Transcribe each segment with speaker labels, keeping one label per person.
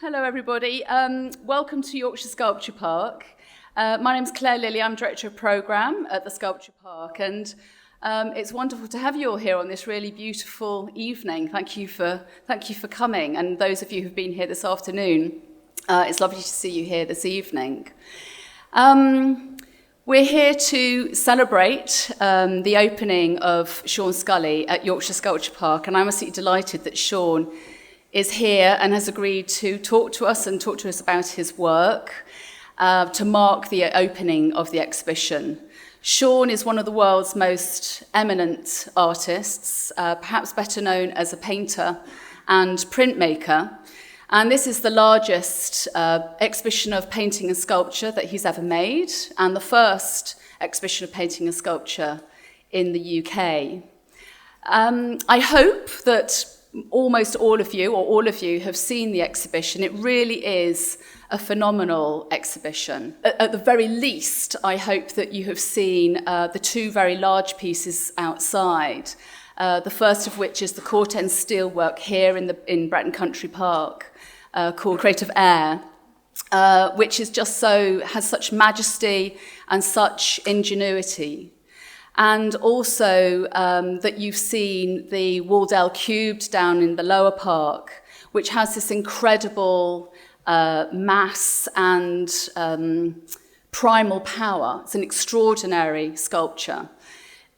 Speaker 1: Hello everybody, welcome to Yorkshire Sculpture Park. My name's Claire Lilly, I'm Director of Programme at the Sculpture Park, and it's wonderful to have you all here on this really beautiful evening. Thank you for coming, and those of you who've been here this afternoon, it's lovely to see you here this evening. We're here to celebrate the opening of Shawn Scully at Yorkshire Sculpture Park, and I'm absolutely delighted that Shawn is here and has agreed to talk to us about his work to mark the opening of the exhibition. Shawn is one of the world's most eminent artists, perhaps better known as a painter and printmaker. And this is the largest exhibition of painting and sculpture that he's ever made, and the first exhibition of painting and sculpture in the UK. I hope that almost all of you have seen the exhibition. It really is a phenomenal exhibition. At the very least, I hope that you have seen the two very large pieces outside. The first of which is the Court-End steelwork here in Bretton Country Park, called Creative Air, which is has such majesty and such ingenuity. And also that you've seen the Waldell Cubed down in the lower park, which has this incredible mass and primal power. It's an extraordinary sculpture.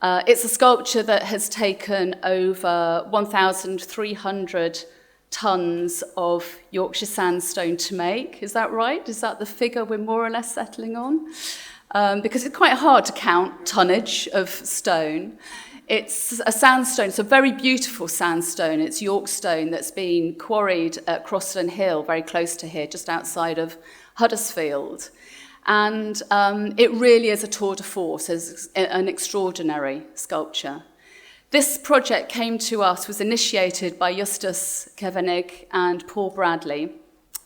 Speaker 1: It's a sculpture that has taken over 1,300 tons of Yorkshire sandstone to make. Is that right? Is that the figure we're more or less settling on? Because it's quite hard to count tonnage of stone. It's a sandstone, it's a very beautiful sandstone. It's York stone that's been quarried at Crossland Hill, very close to here, just outside of Huddersfield. And it really is a tour de force, as an extraordinary sculpture. This project was initiated by Justus Kevenig and Paul Bradley.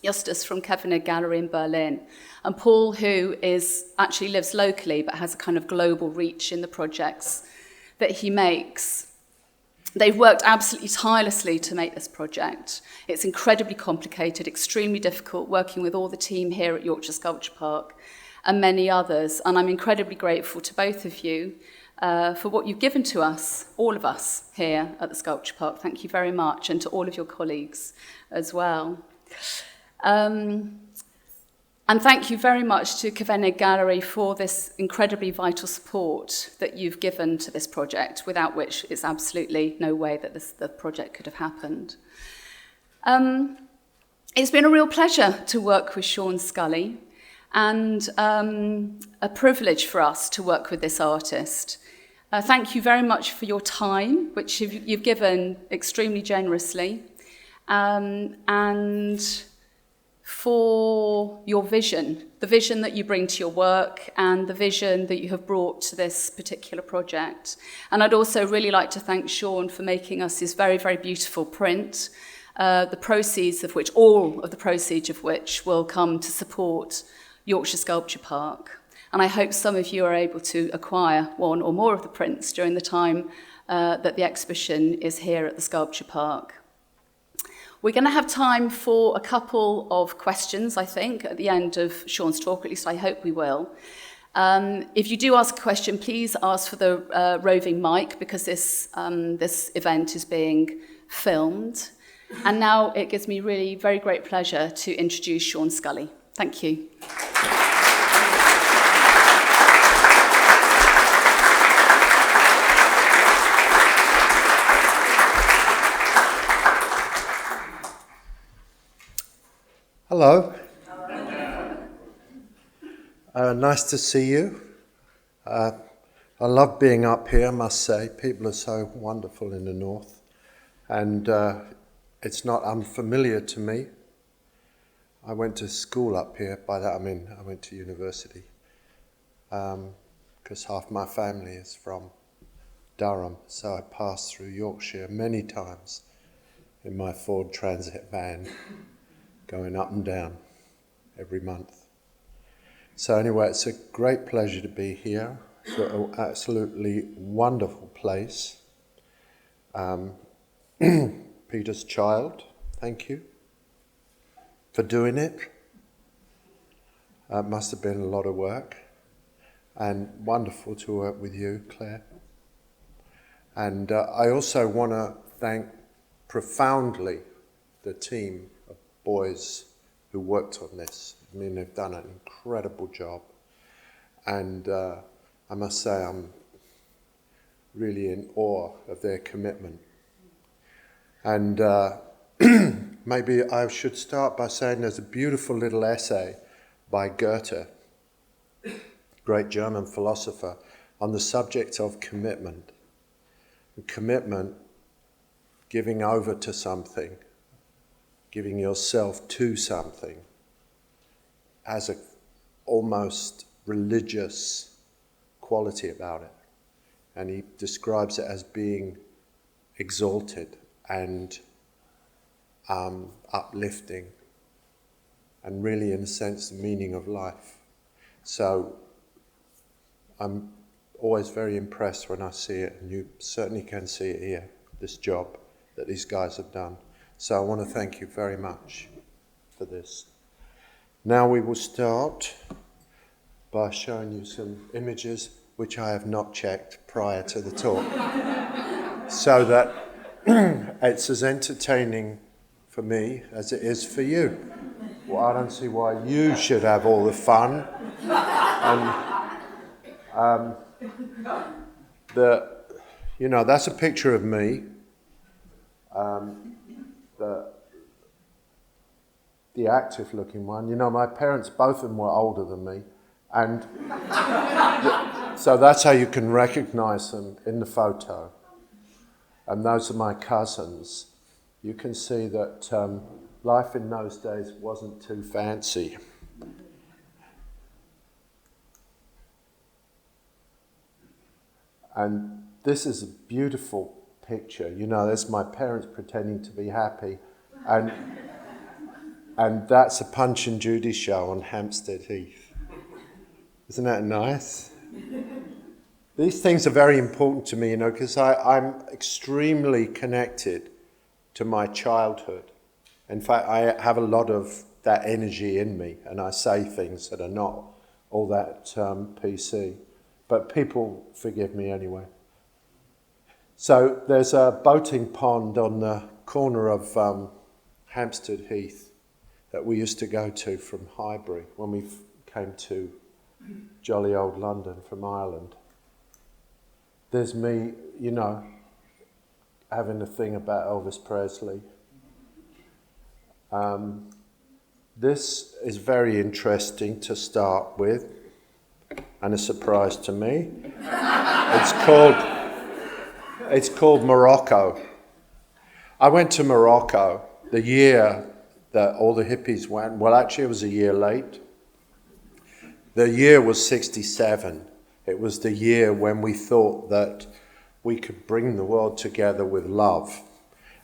Speaker 1: Justus from Kevenig Gallery in Berlin, and Paul, who actually lives locally but has a kind of global reach in the projects that he makes. They've worked absolutely tirelessly to make this project. It's incredibly complicated, extremely difficult, working with all the team here at Yorkshire Sculpture Park and many others, and I'm incredibly grateful to both of you for what you've given to us, all of us here at the Sculpture Park. Thank you very much, and to all of your colleagues as well. And thank you very much to Kevenig Gallery for this incredibly vital support that you've given to this project, without which it's absolutely no way that the project could have happened. It's been a real pleasure to work with Shawn Scully, and a privilege for us to work with this artist. Thank you very much for your time, which you've given extremely generously, and for your vision, the vision that you bring to your work and the vision that you have brought to this particular project. And I'd also really like to thank Shawn for making us this very, very beautiful print, all of the proceeds of which will come to support Yorkshire Sculpture Park. And I hope some of you are able to acquire one or more of the prints during the time that the exhibition is here at the Sculpture Park. We're going to have time for a couple of questions, I think, at the end of Shawn's talk, at least I hope we will. If you do ask a question, please ask for the roving mic, because this event is being filmed. And now it gives me really very great pleasure to introduce Shawn Scully. Thank you.
Speaker 2: Hello. Nice to see you. I love being up here, I must say. People are so wonderful in the north. And it's not unfamiliar to me. I went to school up here. By that I mean I went to university. Because half my family is from Durham. So I passed through Yorkshire many times in my Ford Transit van, going up and down every month. So anyway, it's a great pleasure to be here. It's an absolutely wonderful place. Peter's child, thank you. for doing it. It must have been a lot of work, and wonderful to work with you, Claire. And I also want to thank profoundly the team of boys who worked on this. I mean, they've done an incredible job. And I must say I'm really in awe of their commitment. And maybe I should start by saying there's a beautiful little essay by Goethe, great German philosopher, on the subject of commitment. Commitment, giving over to something, giving yourself to something, has a almost religious quality about it. And he describes it as being exalted and uplifting, and really, in a sense, the meaning of life. So I'm always very impressed when I see it, and you certainly can see it here, this job that these guys have done. So I want to thank you very much for this. Now we will start by showing you some images which I have not checked prior to the talk, so that it's as entertaining for me as it is for you. Well, I don't see why you should have all the fun. And that's a picture of me. The active-looking one. You know, my parents, both of them were older than me, and so that's how you can recognise them in the photo. And those are my cousins. You can see that life in those days wasn't too fancy. And this is a beautiful picture. You know, there's my parents pretending to be happy. And that's a Punch and Judy show on Hampstead Heath. Isn't that nice? These things are very important to me, you know, because I'm extremely connected to my childhood. In fact, I have a lot of that energy in me, and I say things that are not all that PC. But people forgive me anyway. So there's a boating pond on the corner of Hampstead Heath that we used to go to from Highbury when we came to jolly old London from Ireland. There's me, you know, having a thing about Elvis Presley. This is very interesting to start with, and a surprise to me. It's called Morocco. I went to Morocco the year that all the hippies went. Well, actually, it was a year late. The year was 1967. It was the year when we thought that we could bring the world together with love.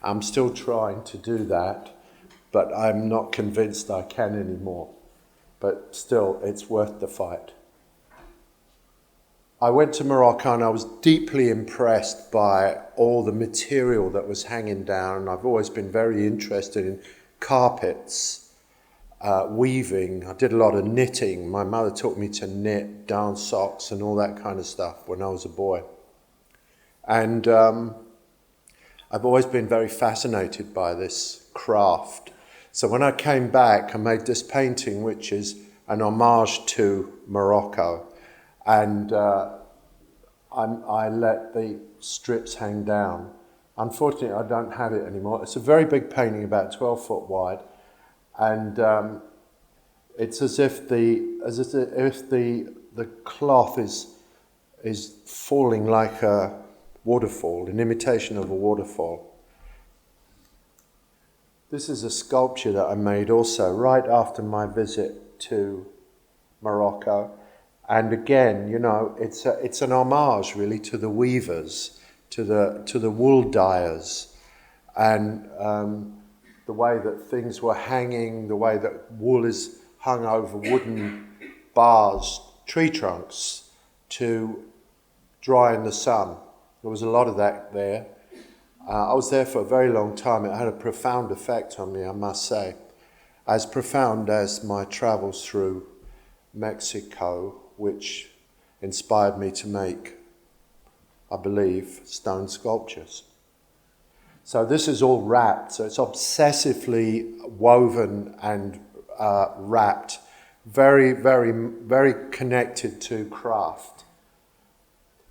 Speaker 2: I'm still trying to do that, but I'm not convinced I can anymore. But still, it's worth the fight. I went to Morocco and I was deeply impressed by all the material that was hanging down. And I've always been very interested in carpets, weaving. I did a lot of knitting. My mother taught me to knit, darn socks and all that kind of stuff when I was a boy. And I've always been very fascinated by this craft. So when I came back, I made this painting, which is an homage to Morocco. And I let the strips hang down. Unfortunately, I don't have it anymore. It's a very big painting, about 12 foot wide, and it's as if the cloth is falling like a waterfall, an imitation of a waterfall. This is a sculpture that I made also right after my visit to Morocco. And again, you know, it's an homage really to the weavers, to the wool dyers, and the way that things were hanging, the way that wool is hung over wooden bars, tree trunks, to dry in the sun. There was a lot of that there. I was there for a very long time. It had a profound effect on me, I must say. as profound as my travels through Mexico, which inspired me to make, I believe, stone sculptures. So this is all wrapped, so it's obsessively woven and wrapped, very, very, very connected to craft.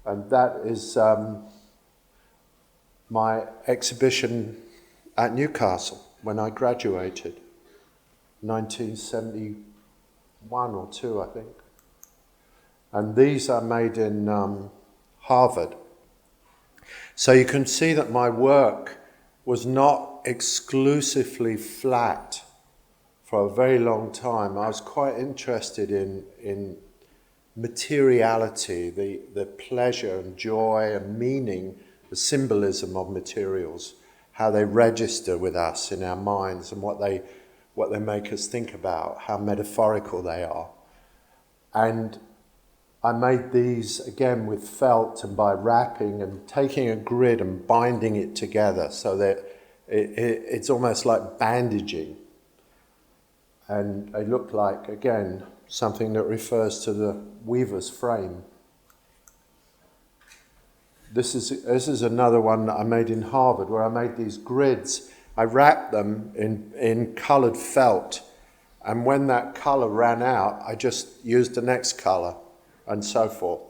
Speaker 2: And that is my exhibition at Newcastle when I graduated, 1971 or 2, I think. And these are made in Harvard. So you can see that my work was not exclusively flat for a very long time. I was quite interested in materiality, the pleasure and joy and meaning, the symbolism of materials, how they register with us in our minds and what they make us think about, how metaphorical they are. And I made these again with felt and by wrapping and taking a grid and binding it together so that it's almost like bandaging. And they look like, again, something that refers to the weaver's frame. This is another one that I made in Harvard, where I made these grids. I wrapped them in coloured felt, and when that colour ran out, I just used the next colour, and so forth.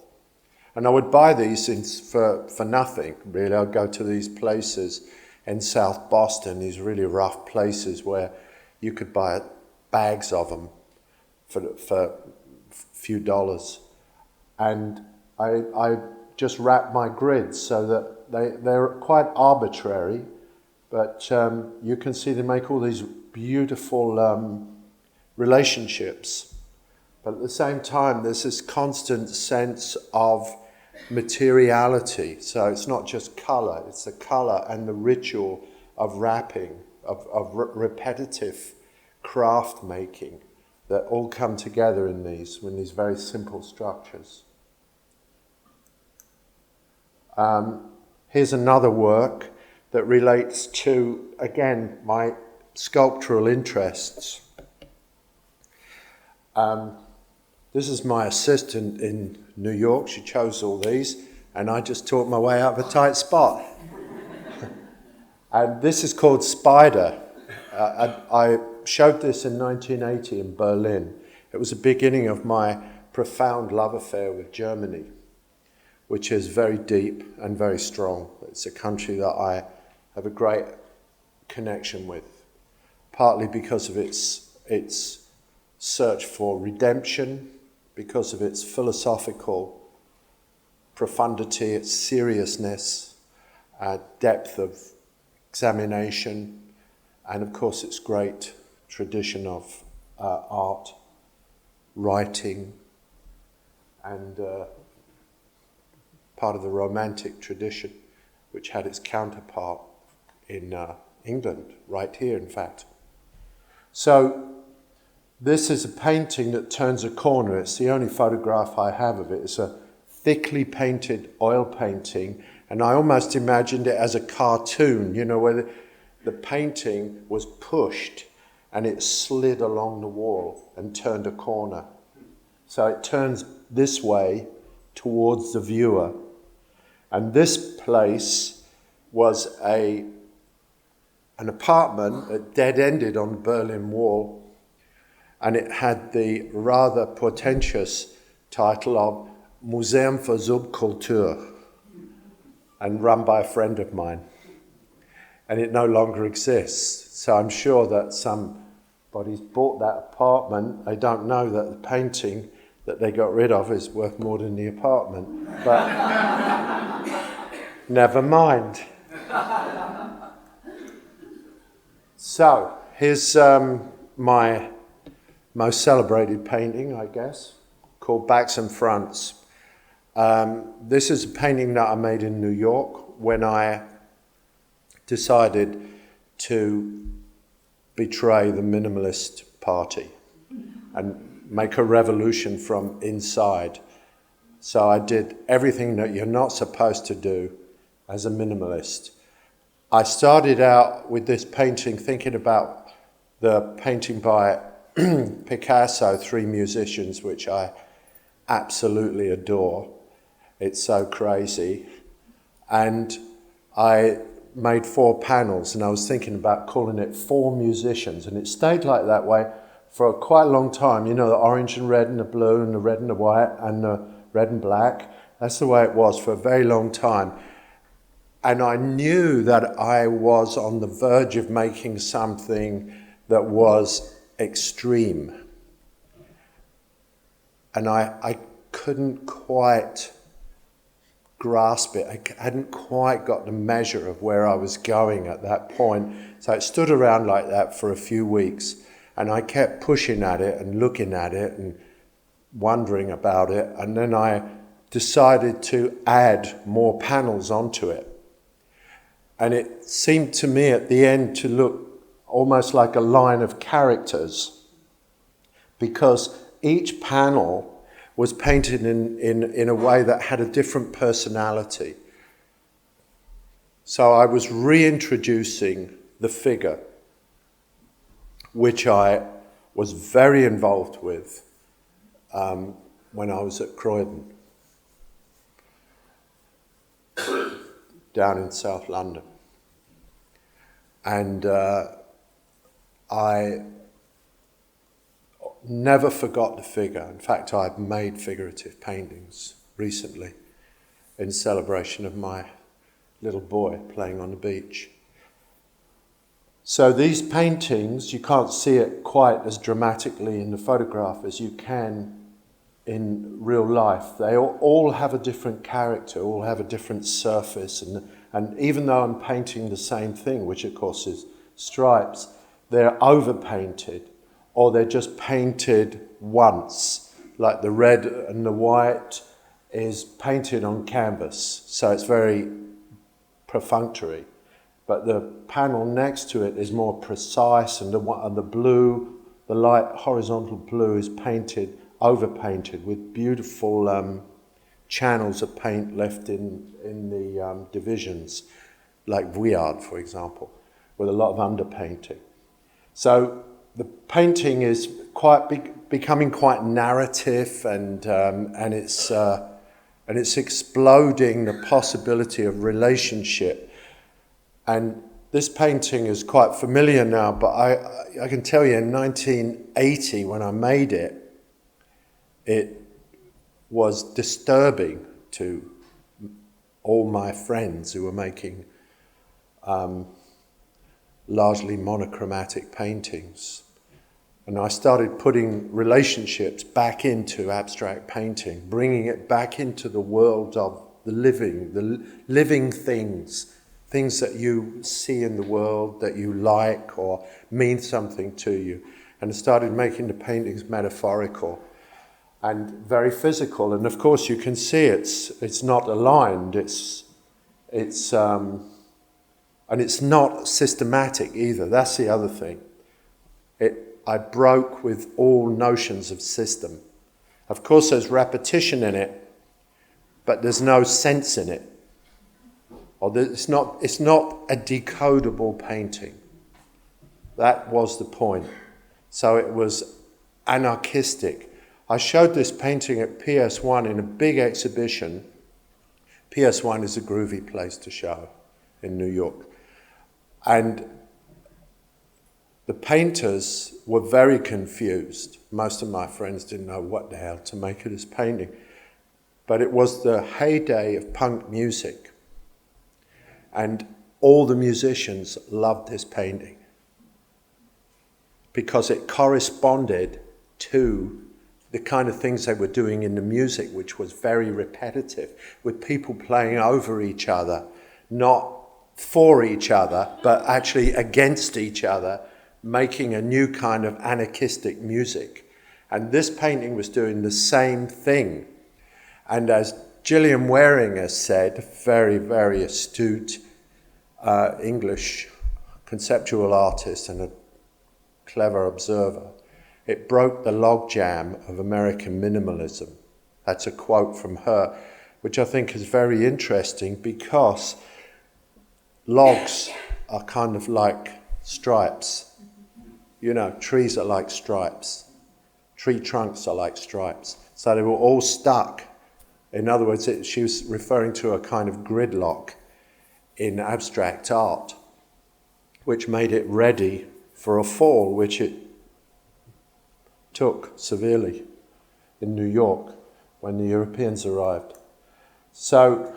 Speaker 2: And I would buy these for nothing, really. I'd go to these places in South Boston, these really rough places where you could buy bags of them for a few dollars. And I just wrap my grids so that they're quite arbitrary, but you can see they make all these beautiful relationships. But at the same time, there's this constant sense of materiality. So it's not just colour, it's the colour and the ritual of wrapping, of repetitive craft making that all come together in these very simple structures. Here's another work that relates to, again, my sculptural interests. This is my assistant in New York. She chose all these, and I just taught my way out of a tight spot. And this is called Spider. I showed this in 1980 in Berlin. It was the beginning of my profound love affair with Germany, which is very deep and very strong. It's a country that I have a great connection with, partly because of its search for redemption, because of its philosophical profundity, its seriousness, depth of examination, and of course its great tradition of art, writing, and part of the Romantic tradition, which had its counterpart in England, right here in fact. So this is a painting that turns a corner. It's the only photograph I have of it. It's a thickly painted oil painting, and I almost imagined it as a cartoon, you know, where the painting was pushed and it slid along the wall and turned a corner. So it turns this way towards the viewer. And this place was an apartment that dead-ended on the Berlin Wall, and it had the rather portentous title of Museum für Subkultur, and run by a friend of mine. And it no longer exists. So I'm sure that somebody's bought that apartment. They don't know that the painting that they got rid of is worth more than the apartment. But never mind. So here's my most celebrated painting, I guess, called Backson France. This is a painting that I made in New York when I decided to betray the minimalist party and make a revolution from inside. So I did everything that you're not supposed to do as a minimalist. I started out with this painting thinking about the painting by Picasso, Three Musicians, which I absolutely adore. It's so crazy. And I made 4 panels, and I was thinking about calling it Four Musicians, and it stayed like that way for quite a long time. You know, the orange and red and the blue and the red and the white and the red and black. That's the way it was for a very long time. And I knew that I was on the verge of making something that was extreme. And I couldn't quite grasp it. I hadn't quite got the measure of where I was going at that point. So it stood around like that for a few weeks, and I kept pushing at it and looking at it and wondering about it, and then I decided to add more panels onto it. And it seemed to me at the end to look almost like a line of characters, because each panel was painted in a way that had a different personality. So I was reintroducing the figure, which I was very involved with when I was at Croydon, down in South London. And I never forgot the figure. In fact, I've made figurative paintings recently in celebration of my little boy playing on the beach. So these paintings, you can't see it quite as dramatically in the photograph as you can in real life. They all have a different character, all have a different surface, and even though I'm painting the same thing, which of course is stripes, they're overpainted, or they're just painted once, like the red and the white is painted on canvas, so it's very perfunctory. But the panel next to it is more precise, and the blue, the light horizontal blue, is painted, overpainted, with beautiful channels of paint left in the divisions, like Vuillard, for example, with a lot of underpainting. So the painting is becoming quite narrative, and it's exploding the possibility of relationship. And this painting is quite familiar now, but I can tell you in 1980, when I made it, it was disturbing to all my friends who were making largely monochromatic paintings. And I started putting relationships back into abstract painting, bringing it back into the world of the living things that you see in the world, that you like or mean something to you. And I started making the paintings metaphorical and very physical. And of course you can see it's not aligned, and it's not systematic either. That's the other thing. I broke with all notions of system. Of course there's repetition in it, but there's no sense in it. Or it's not a decodable painting. That was the point. So it was anarchistic. I showed this painting at PS1 in a big exhibition. PS1 is a groovy place to show in New York. And the painters were very confused. Most of my friends didn't know what the hell to make of this painting. But it was the heyday of punk music. And all the musicians loved this painting because it corresponded to the kind of things they were doing in the music, which was very repetitive, with people playing over each other, not for each other, but actually against each other, making a new kind of anarchistic music. And this painting was doing the same thing. And as Gillian Waring has said, very, very astute English conceptual artist and a clever observer, it broke the logjam of American minimalism. That's a quote from her, which I think is very interesting because logs are kind of like stripes. You know, trees are like stripes. Tree trunks are like stripes. So they were all stuck. In other words, she was referring to a kind of gridlock in abstract art, which made it ready for a fall, which it took severely in New York when the Europeans arrived. So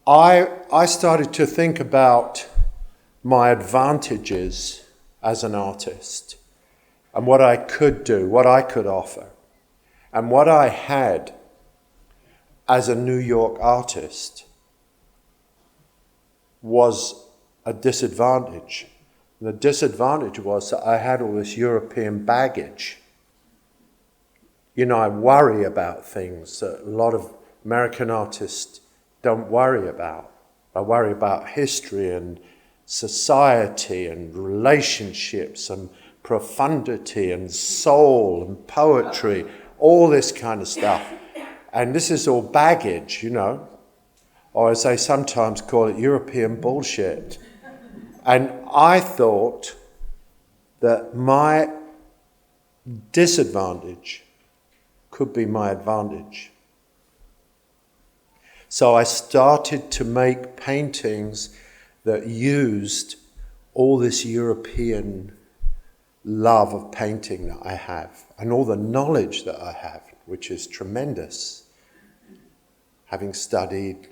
Speaker 2: I started to think about my advantages as an artist and what I could do, what I could offer. And what I had as a New York artist was a disadvantage. The disadvantage was that I had all this European baggage. You know, I worry about things that a lot of American artists don't worry about. I worry about history and society and relationships and profundity and soul and poetry, all this kind of stuff. And this is all baggage, you know, or as they sometimes call it, European bullshit. And I thought that my disadvantage could be my advantage. So I started to make paintings that used all this European love of painting that I have and all the knowledge that I have, which is tremendous. Having studied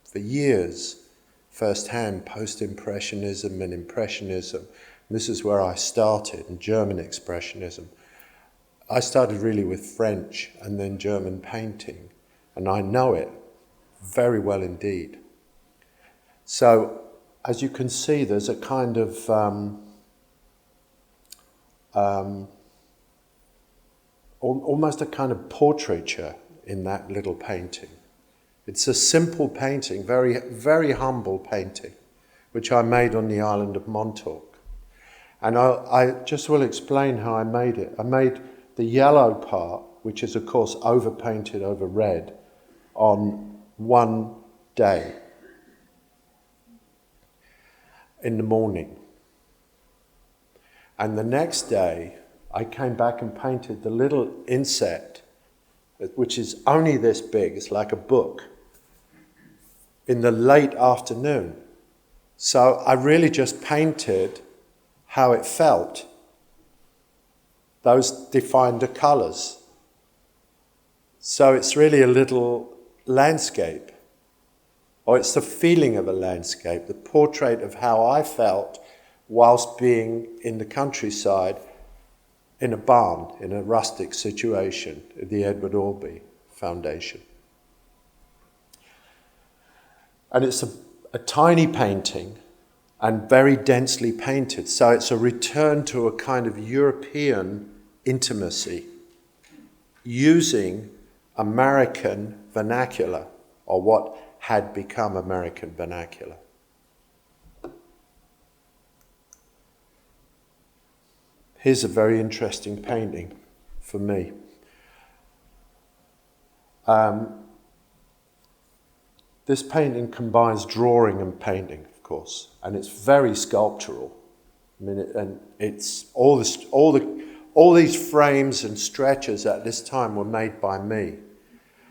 Speaker 2: for years firsthand post-impressionism and impressionism. This is where I started, in German expressionism. I started really with French and then German painting, and I know it very well indeed. So, as you can see, there's a kind of almost a kind of portraiture in that little painting. It's a simple painting, very, very humble painting, which I made on the island of Montauk. And I just will explain how I made it. I made the yellow part, which is of course overpainted over red, on one day in the morning. And the next day, I came back and painted the little inset, which is only this big, it's like a book, in the late afternoon. So I really just painted how it felt. Those defined the colours. So it's really a little landscape, or it's the feeling of a landscape, the portrait of how I felt whilst being in the countryside in a barn, in a rustic situation at the Edward Albee Foundation. And it's a tiny painting and very densely painted, so it's a return to a kind of European intimacy using American vernacular, or what had become American vernacular. Here's a very interesting painting for me. This painting combines drawing and painting, of course, and it's very sculptural. I mean, it's all these frames and stretchers at this time were made by me.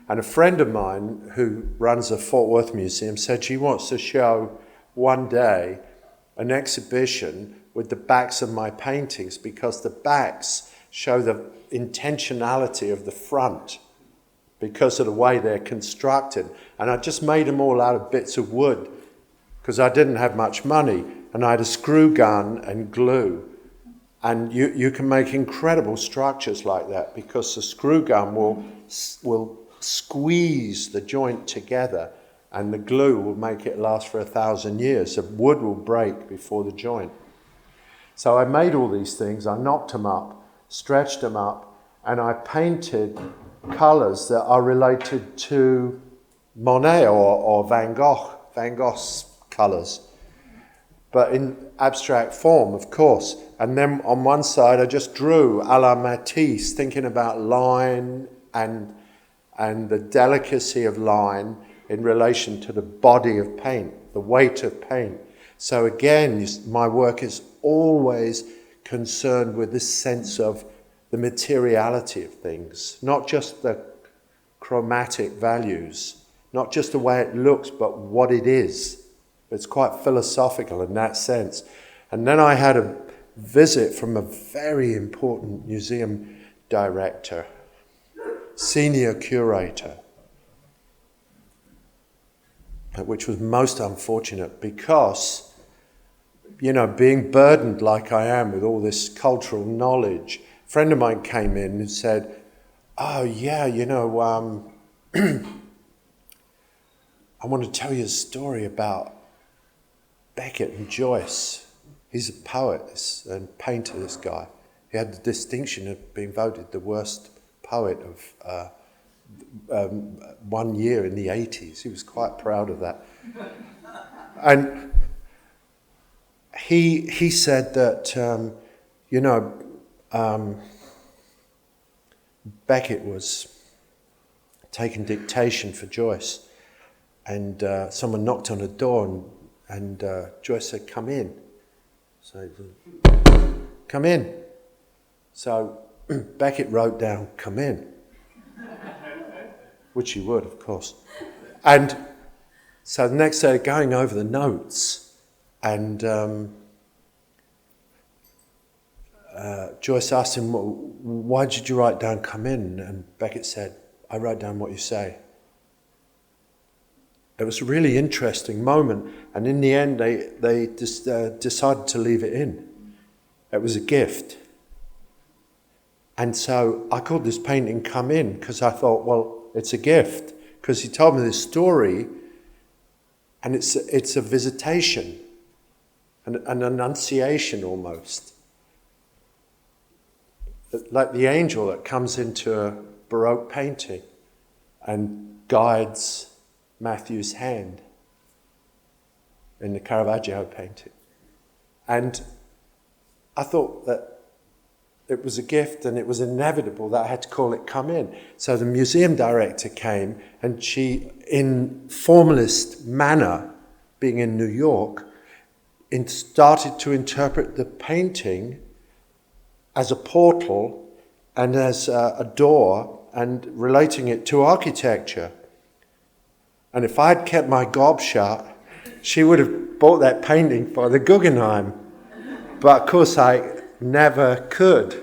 Speaker 2: And a friend of mine who runs a Fort Worth museum said she wants to show one day an exhibition with the backs of my paintings, because the backs show the intentionality of the front because of the way they're constructed. And I just made them all out of bits of wood because I didn't have much money, and I had a screw gun and glue. And you can make incredible structures like that because the screw gun will squeeze the joint together, and the glue will make it last for 1,000 years. The wood will break before the joint. So I made all these things, I knocked them up, stretched them up, and I painted colours that are related to Monet or Van Gogh's colours, but in abstract form, of course. And then on one side I just drew à la Matisse, thinking about line and the delicacy of line in relation to the body of paint, the weight of paint. So again, my work is always concerned with this sense of the materiality of things, not just the chromatic values, not just the way it looks, but what it is. It's quite philosophical in that sense. And then I had a visit from a very important museum director, senior curator, which was most unfortunate because, you know, being burdened like I am with all this cultural knowledge, a friend of mine came in and said, "Oh yeah, you know, I want to tell you a story about Beckett and Joyce." He's a poet and painter, this guy. He had the distinction of being voted the worst poet of 1 year in the 80s. He was quite proud of that. And he said that, Beckett was taking dictation for Joyce, and someone knocked on the door, and Joyce said, "Come in." So he said, "Come in." So Beckett wrote down, "Come in," which he would, of course. And so the next day, going over the notes, and Joyce asked him, "Why did you write down 'come in'?" And Beckett said, "I wrote down what you say." It was a really interesting moment, and in the end, they just decided to leave it in. It was a gift. And so I called this painting "Come In" because I thought, well, it's a gift, because he told me this story, and it's a visitation, an annunciation almost. Like the angel that comes into a Baroque painting and guides Matthew's hand in the Caravaggio painting. And I thought that it was a gift, and it was inevitable that I had to call it "Come In." So the museum director came, and she, in formalist manner, being in New York, started to interpret the painting as a portal and as a door, and relating it to architecture. And if I'd kept my gob shut, she would have bought that painting for the Guggenheim. But of course I never could,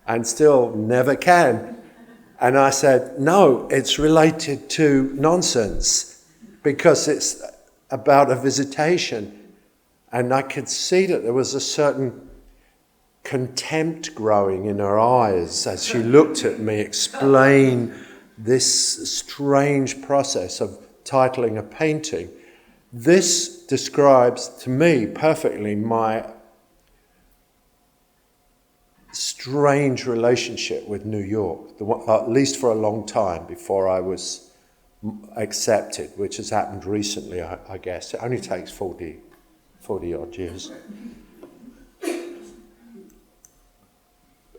Speaker 2: and still never can. And I said, no, it's related to nonsense, because it's about a visitation. And I could see that there was a certain contempt growing in her eyes as she looked at me explain this strange process of titling a painting. This describes to me perfectly my strange relationship with New York, at least for a long time before I was accepted, which has happened recently, I guess. It only takes 40 odd years.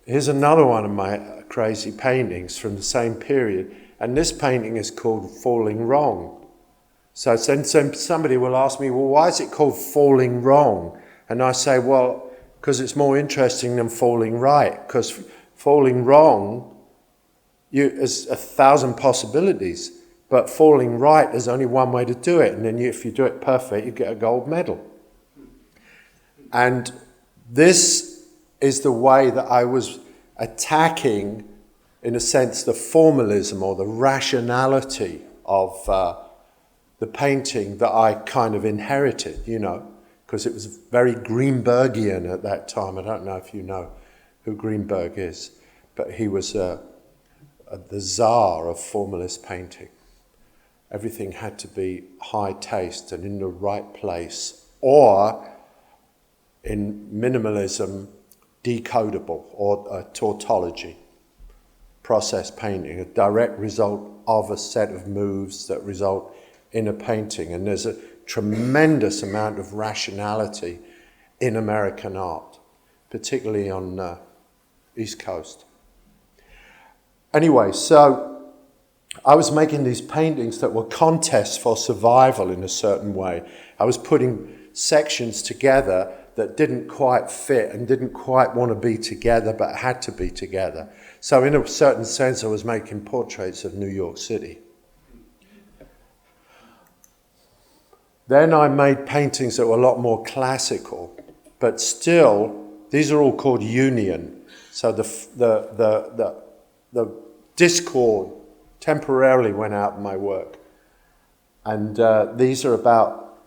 Speaker 2: Here's another one of my crazy paintings from the same period, and this painting is called "Falling Wrong." So somebody will ask me, well, why is it called "Falling Wrong"? And I say, well, because it's more interesting than falling right, because falling wrong, there's 1,000 possibilities, but falling right, there's only one way to do it, and then if you do it perfect, you get a gold medal. And this is the way that I was attacking, in a sense, the formalism or the rationality of the painting that I kind of inherited, because it was very Greenbergian at that time. I don't know if you know who Greenberg is, but he was the czar of formalist painting. Everything had to be high taste and in the right place, or in minimalism, decodable, or a tautology, process painting, a direct result of a set of moves that result in a painting. And there's a tremendous amount of rationality in American art, particularly on the East Coast. Anyway, so I was making these paintings that were contests for survival in a certain way. I was putting sections together that didn't quite fit and didn't quite want to be together but had to be together. So in a certain sense, I was making portraits of New York City. Then I made paintings that were a lot more classical, but still, these are all called union. So the discord temporarily went out of my work. And these are about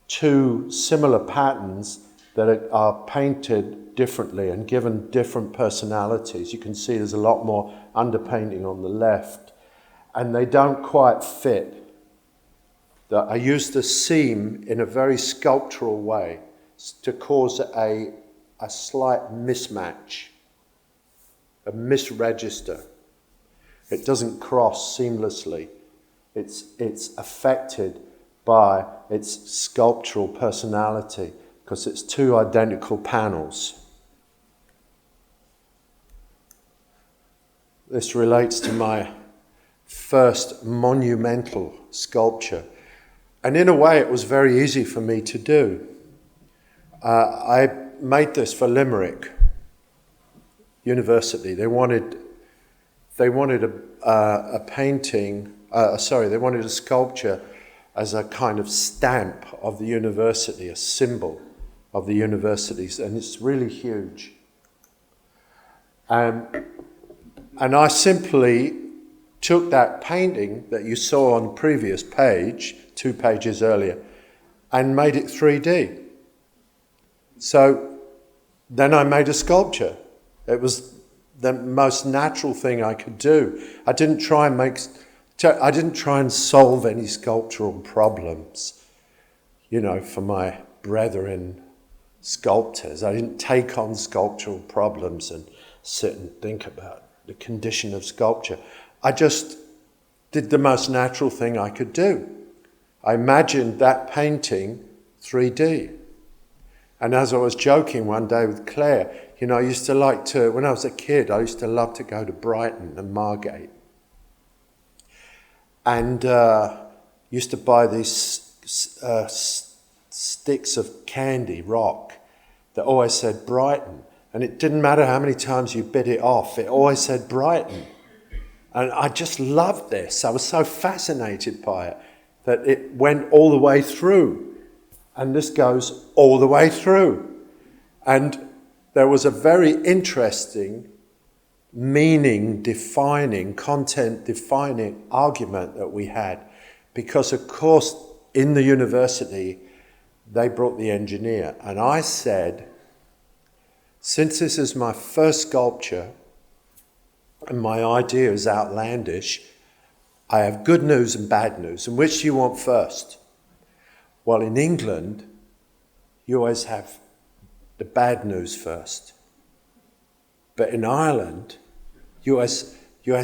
Speaker 2: two similar patterns that are painted differently and given different personalities. You can see there's a lot more underpainting on the left, and they don't quite fit. I used the seam in a very sculptural way to cause a slight mismatch, a misregister. It doesn't cross seamlessly. It's affected by its sculptural personality because it's two identical panels. This relates to my first monumental sculpture. And in a way, it was very easy for me to do. I made this for Limerick University. They wanted a painting. They wanted a sculpture as a kind of stamp of the university, a symbol of the universities, and it's really huge. And I simply took that painting that you saw on the previous page, 2 pages earlier, and made it 3D. So then I made a sculpture. It was the most natural thing I could do. I didn't try and solve any sculptural problems, for my brethren sculptors. I didn't take on sculptural problems and sit and think about the condition of sculpture. I just did the most natural thing I could do. I imagined that painting 3D. And as I was joking one day with Claire, I used to when I was a kid, I used to love to go to Brighton and Margate. And used to buy these sticks of candy, rock, that always said Brighton. And it didn't matter how many times you bit it off, it always said Brighton. And I just loved this. I was so fascinated by it that it went all the way through. And this goes all the way through. And there was a very interesting meaning-defining, content-defining argument that we had. Because, of course, in the university, they brought the engineer. And I said, since this is my first sculpture, and my idea is outlandish, I have good news and bad news. And which do you want first? Well, in England, you always have the bad news first. But in Ireland, you always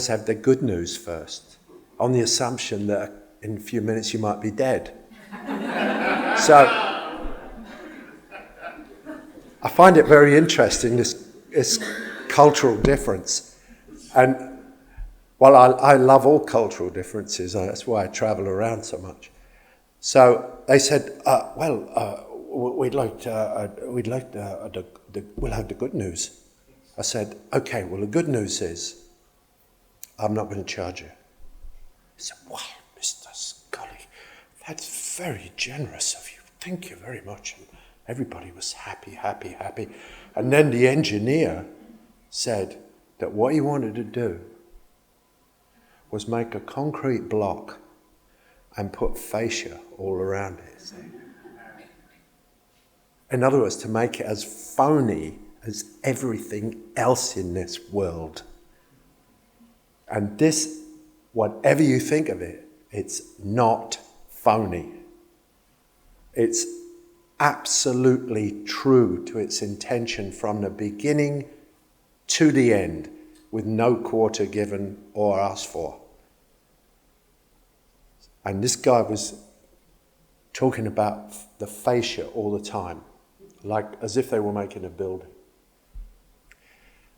Speaker 2: have the good news first, on the assumption that in a few minutes you might be dead. So, I find it very interesting, this cultural difference. And, well, I love all cultural differences. That's why I travel around so much. So they said, we'll have the good news. I said, okay, well, the good news is I'm not going to charge you. He said, well, Mr. Scully, that's very generous of you. Thank you very much. And everybody was happy. And then the engineer said that what he wanted to do was make a concrete block and put fascia all around it. See? In other words, to make it as phony as everything else in this world. And this, whatever you think of it, it's not phony. It's absolutely true to its intention from the beginning to the end, with no quarter given or asked for. And this guy was talking about the fascia all the time, like as if they were making a building.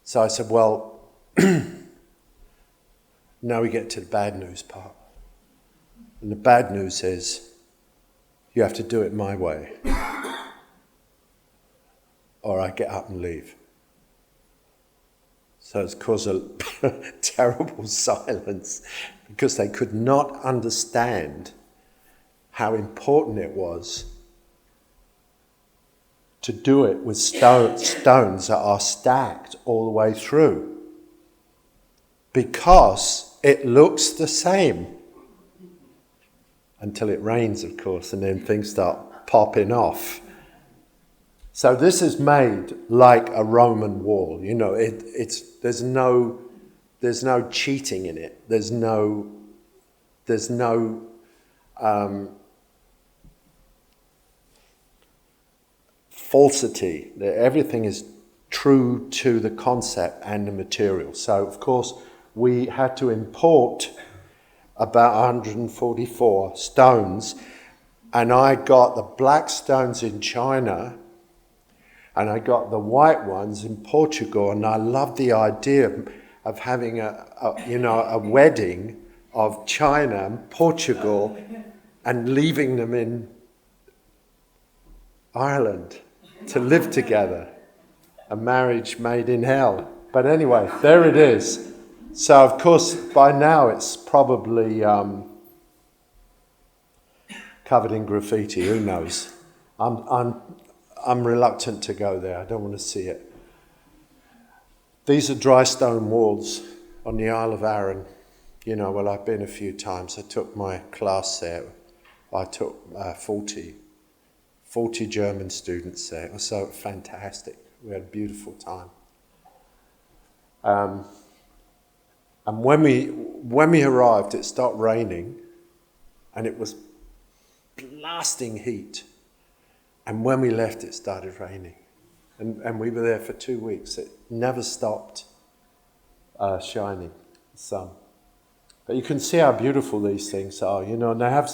Speaker 2: So I said, well, now we get to the bad news part. And the bad news is, you have to do it my way. or I get up and leave. So it's caused a terrible silence because they could not understand how important it was to do it with stones that are stacked all the way through, because it looks the same until it rains, of course, and then things start popping off. So this is made like a Roman wall. You know, there's no cheating in it. There's no falsity. Everything is true to the concept and the material. So of course we had to import about 144 stones, and I got the black stones in China, and I got the white ones in Portugal, and I loved the idea of having a wedding of China and Portugal and leaving them in Ireland to live together. A marriage made in hell. But anyway, there it is. So of course by now it's probably covered in graffiti, who knows. I'm reluctant to go there. I don't want to see it. These are dry stone walls on the Isle of Arran. You know, well, I've been a few times. I took my class there. I took 40 German students there. It was so fantastic. We had a beautiful time. And when we arrived, it started raining, and it was blasting heat. And when we left, it started raining. And we were there for 2 weeks. It never stopped shining, the sun. But you can see how beautiful these things are, you know, and they have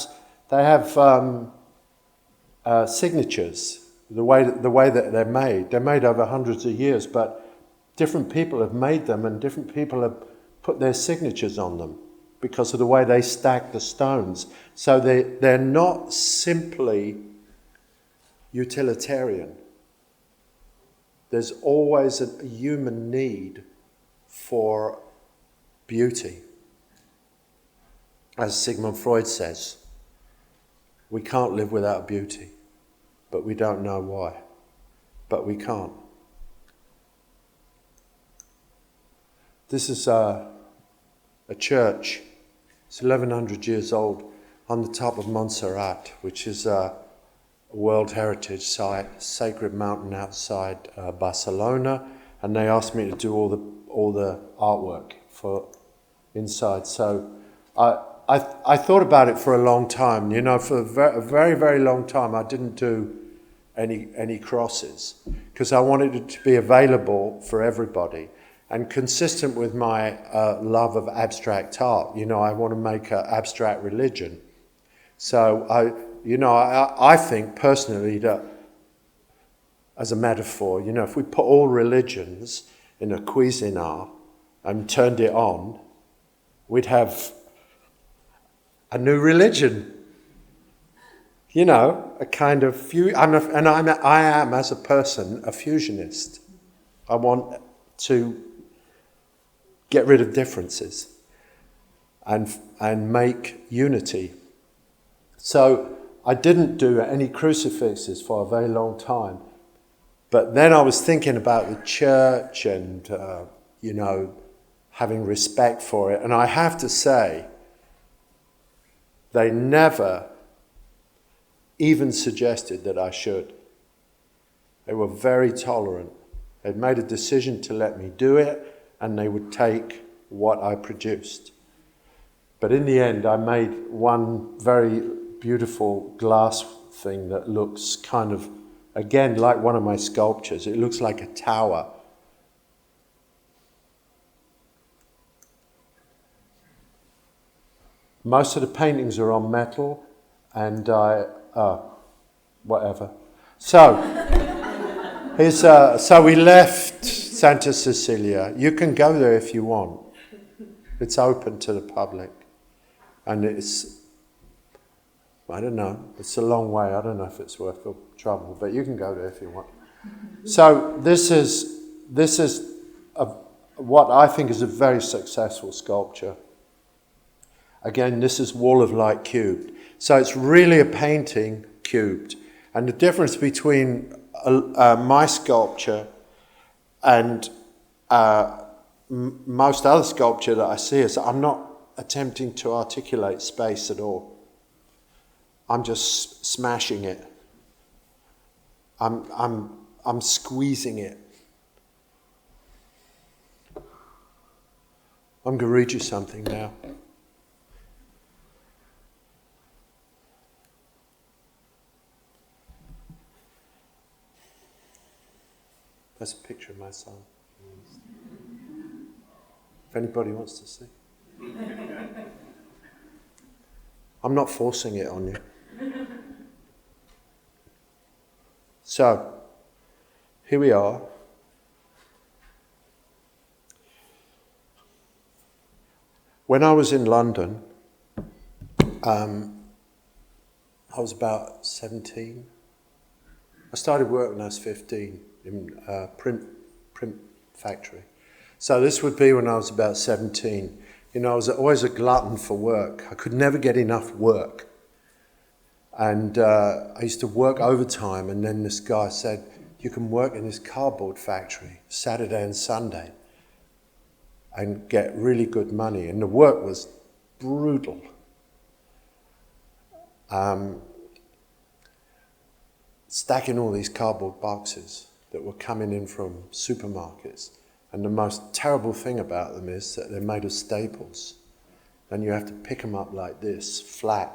Speaker 2: signatures, the way that they're made. They're made over hundreds of years, but different people have made them, and different people have put their signatures on them because of the way they stack the stones. So they're not simply utilitarian. There's always a human need for beauty. As Sigmund Freud says, we can't live without beauty, but we don't know why. But we can't. This is a church. It's 1,100 years old on the top of Montserrat, which is a World Heritage Site, sacred mountain outside Barcelona, and they asked me to do all the artwork for inside. So I thought about it for a long time. You know, for a very, very long time, I didn't do any crosses because I wanted it to be available for everybody. And consistent with my love of abstract art, you know, I want to make an abstract religion. So I think personally that, as a metaphor, you know, if we put all religions in a Cuisinart and turned it on, we'd have a new religion. You know, a kind of I am as a person a fusionist. I want to get rid of differences and make unity. So I didn't do any crucifixes for a very long time. But then I was thinking about the church and, you know, having respect for it. And I have to say, they never even suggested that I should. They were very tolerant. They'd made a decision to let me do it, and they would take what I produced. But in the end, I made one very beautiful glass thing that looks kind of, again, like one of my sculptures. It looks like a tower. Most of the paintings are on metal, and whatever. So, so we left Santa Cecilia. You can go there if you want. It's open to the public. And it's, I don't know, it's a long way. I don't know if it's worth the trouble, but you can go there if you want. So this is what I think is a very successful sculpture. Again, this is Wall of Light cubed. So it's really a painting cubed. And the difference between my sculpture and most other sculpture that I see is I'm not attempting to articulate space at all. I'm just smashing it. I'm squeezing it. I'm going to read you something now. That's a picture of my son. If anybody wants to see. I'm not forcing it on you. So, here we are. When I was in London, I was about 17. I started work when I was 15 in a print factory. So this would be when I was about 17. You know, I was always a glutton for work. I could never get enough work. And I used to work overtime, and then this guy said, you can work in this cardboard factory Saturday and Sunday and get really good money. And the work was brutal. Stacking all these cardboard boxes that were coming in from supermarkets. And the most terrible thing about them is that they're made of staples. And you have to pick them up like this, flat,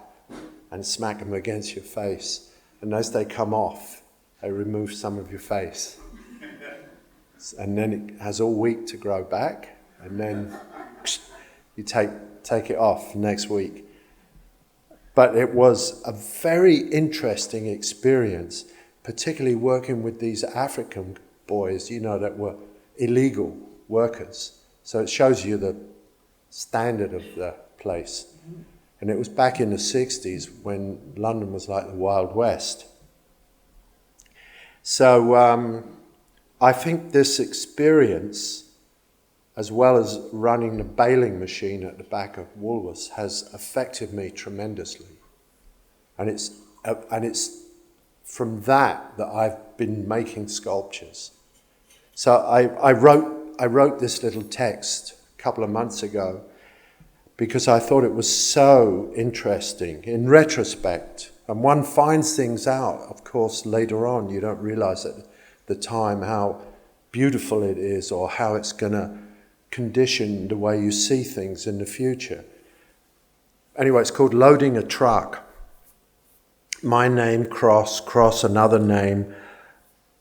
Speaker 2: and smack them against your face. And as they come off, they remove some of your face. And then it has all week to grow back, and then you take it off next week. But it was a very interesting experience, particularly working with these African boys, you know, that were illegal workers. So it shows you the standard of the place. And it was back in the 60s when London was like the Wild West. So I think this experience, as well as running the baling machine at the back of Woolworths, has affected me tremendously. And it's from that I've been making sculptures. So I wrote this little text a couple of months ago because I thought it was so interesting in retrospect. And one finds things out, of course, later on. You don't realize at the time how beautiful it is or how it's going to condition the way you see things in the future. Anyway, it's called Loading a Truck. My name, cross, another name,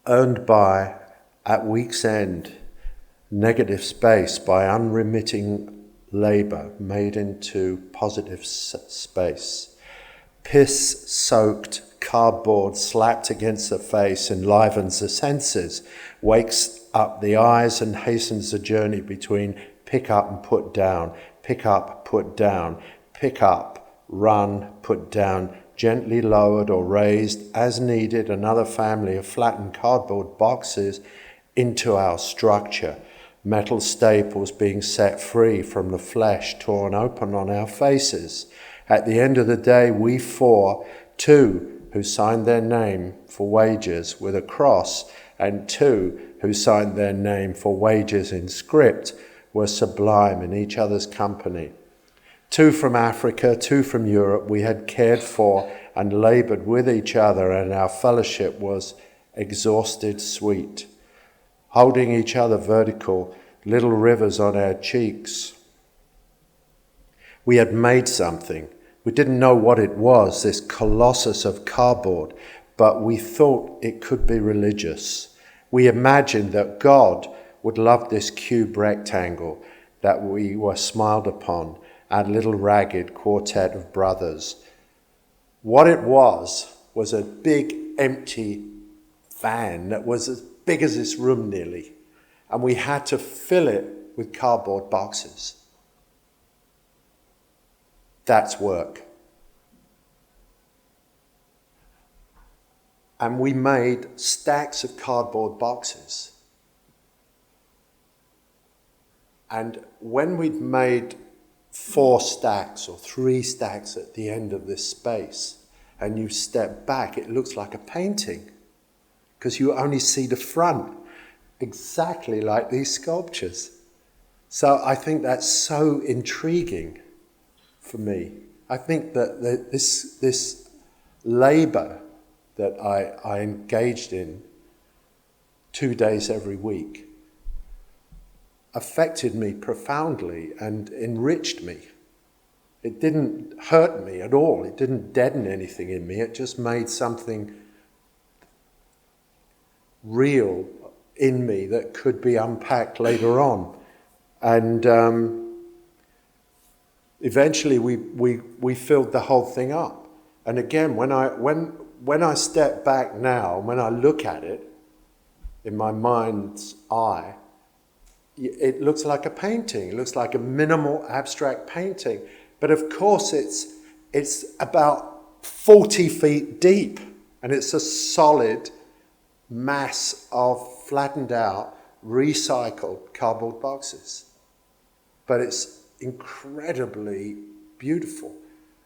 Speaker 2: earned by, at week's end, negative space by unremitting labour made into positive space. Piss-soaked cardboard slapped against the face enlivens the senses, wakes up the eyes and hastens the journey between pick up and put down, pick up, put down, pick up, run, put down, gently lowered or raised as needed, another family of flattened cardboard boxes into our structure, metal staples being set free from the flesh torn open on our faces. At the end of the day, we four, two who signed their name for wages with a cross, and two who signed their name for wages in script, were sublime in each other's company. Two from Africa, two from Europe, we had cared for and laboured with each other, and our fellowship was exhausted sweet. Holding each other vertical, little rivers on our cheeks. We had made something. We didn't know what it was, this colossus of cardboard, but we thought it could be religious. We imagined that God would love this cube rectangle that we were smiled upon, our little ragged quartet of brothers. What it was a big empty van that was as big as this room nearly, and we had to fill it with cardboard boxes. That's work. and we made stacks of cardboard boxes. And when we'd made 4 stacks or 3 stacks at the end of this space, and you step back, it looks like a painting, because you only see the front, exactly like these sculptures. So I think that's so intriguing for me. I think that this labour that I engaged in 2 days every week affected me profoundly and enriched me. It didn't hurt me at all. It didn't deaden anything in me. It just made something real in me that could be unpacked later on. And eventually we filled the whole thing up. And again, when I step back now, when I look at it in my mind's eye, it looks like a painting. It looks like a minimal abstract painting. But of course it's about 40 feet deep, and it's a solid mass of flattened out, recycled cardboard boxes. But it's incredibly beautiful.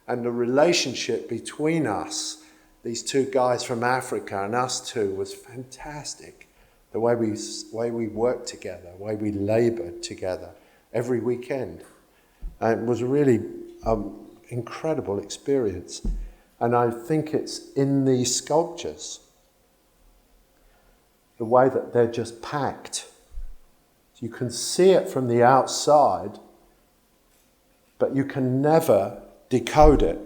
Speaker 2: And the relationship between us, these 2 guys from Africa and us 2, was fantastic. The way we worked together, the way we laboured together every weekend. And it was a really incredible experience. And I think it's in these sculptures, the way that they're just packed. You can see it from the outside, but you can never decode it.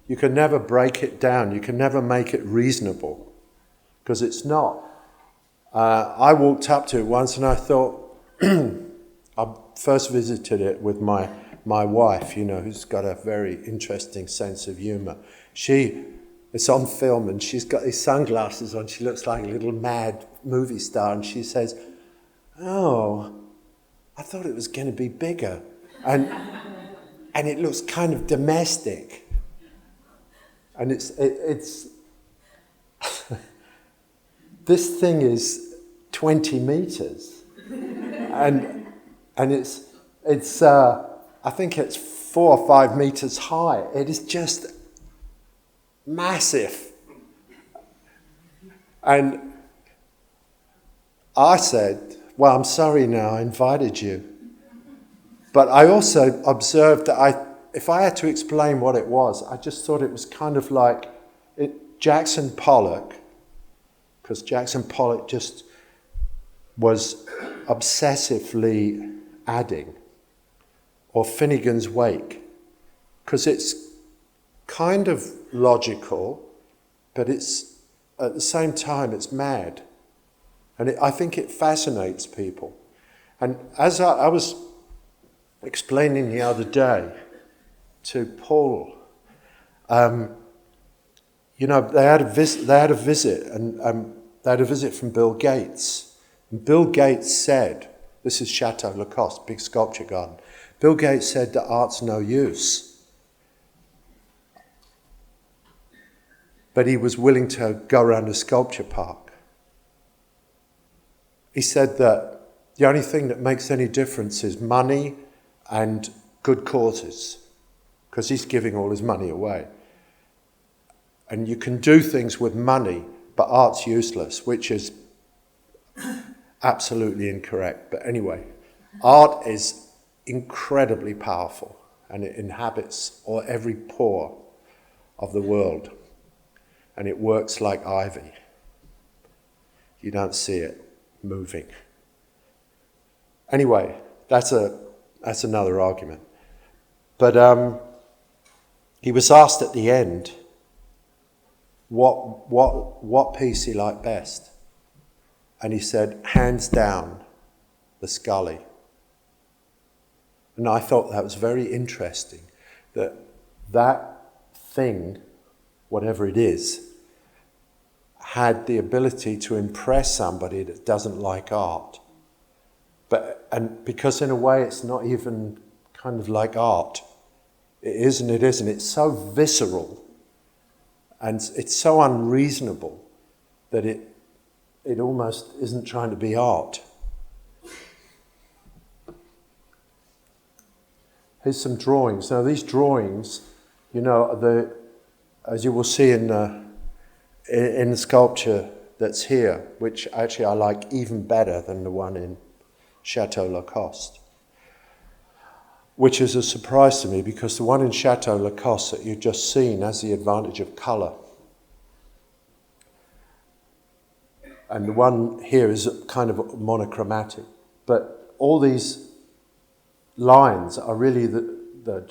Speaker 2: You can never break it down. You can never make it reasonable, because it's not. I walked up to it once and I thought, I first visited it with my wife, who's got a very interesting sense of humour. It's on film and she's got these sunglasses on. She looks like a little mad movie star, and she says, "Oh, I thought it was going to be bigger." And it looks kind of domestic. And it's this thing is 20 meters, and it's I think it's 4 or 5 meters high. It is just massive. And I said, "Well, I'm sorry now, I invited you." But I also observed that if I had to explain what it was, I just thought it was kind of like Jackson Pollock, because Jackson Pollock just was obsessively adding, or Finnegan's Wake, because it's kind of logical, but it's at the same time it's mad, and I think it fascinates people. And as I was explaining the other day to Paul, they had a visit, and they had a visit from Bill Gates. And Bill Gates said, this is Chateau Lacoste, big sculpture garden. Bill Gates said that art's no use. But he was willing to go around a sculpture park. He said that the only thing that makes any difference is money and good causes, because he's giving all his money away. And you can do things with money, but art's useless, which is absolutely incorrect. But anyway, art is incredibly powerful, and it inhabits every pore of the world, and it works like ivy. You don't see it moving. Anyway, that's another argument. But he was asked at the end what piece he liked best, and he said, hands down, the Scully. And I thought that was very interesting, that thing, whatever it is, had the ability to impress somebody that doesn't like art. And because in a way it's not even kind of like art. It isn't. It's so visceral and it's so unreasonable that it almost isn't trying to be art. Here's some drawings. Now these drawings, you know, as you will see in the sculpture that's here, which actually I like even better than the one in Chateau Lacoste, which is a surprise to me because the one in Chateau Lacoste that you've just seen has the advantage of colour. And the one here is kind of monochromatic. But all these lines are really the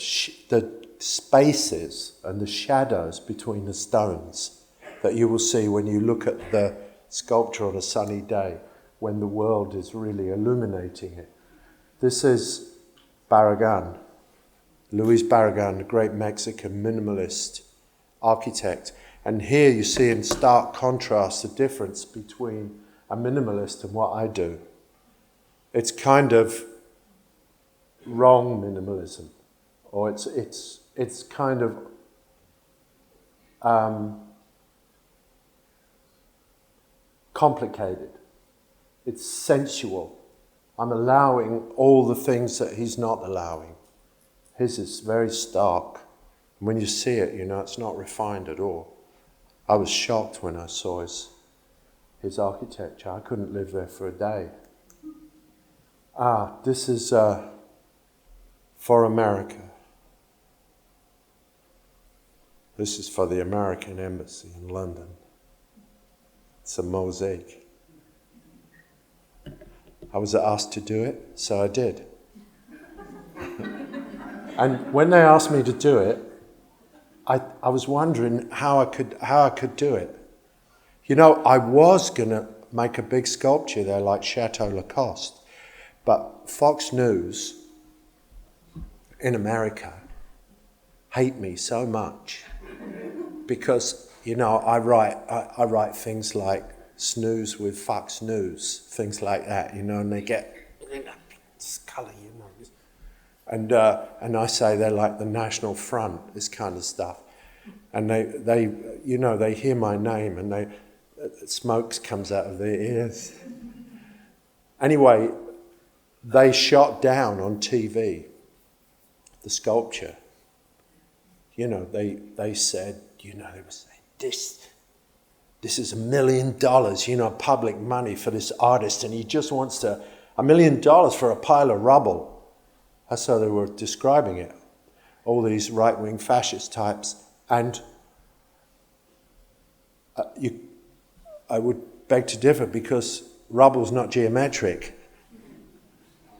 Speaker 2: spaces and the shadows between the stones that you will see when you look at the sculpture on a sunny day when the world is really illuminating it. This is Barragn, Luis Barragn, the great Mexican minimalist architect. And here you see in stark contrast the difference between a minimalist and what I do. It's kind of wrong minimalism, or it's kind of complicated. It's sensual. I'm allowing all the things that he's not allowing. His is very stark. When you see it, you know it's not refined at all. I was shocked when I saw his architecture. I couldn't live there for a day. This is for America. This is for the American Embassy in London. It's a mosaic. I was asked to do it, so I did. And when they asked me to do it, I was wondering how I could do it. You know, I was going to make a big sculpture there like Chateau Lacoste, but Fox News in America hate me so much because, you know, I write things like snooze with Fox News, things like that, you know, and they get this colour, you know. And I say they're like the National Front, this kind of stuff. And they you know, they hear my name and smoke comes out of their ears. Anyway, they shot down on TV the sculpture. You know, they said, you know, they were saying, this is $1 million, you know, public money for this artist, and he just wants $1 million for a pile of rubble. That's how they were describing it. All these right-wing fascist types. And I would beg to differ because rubble's not geometric.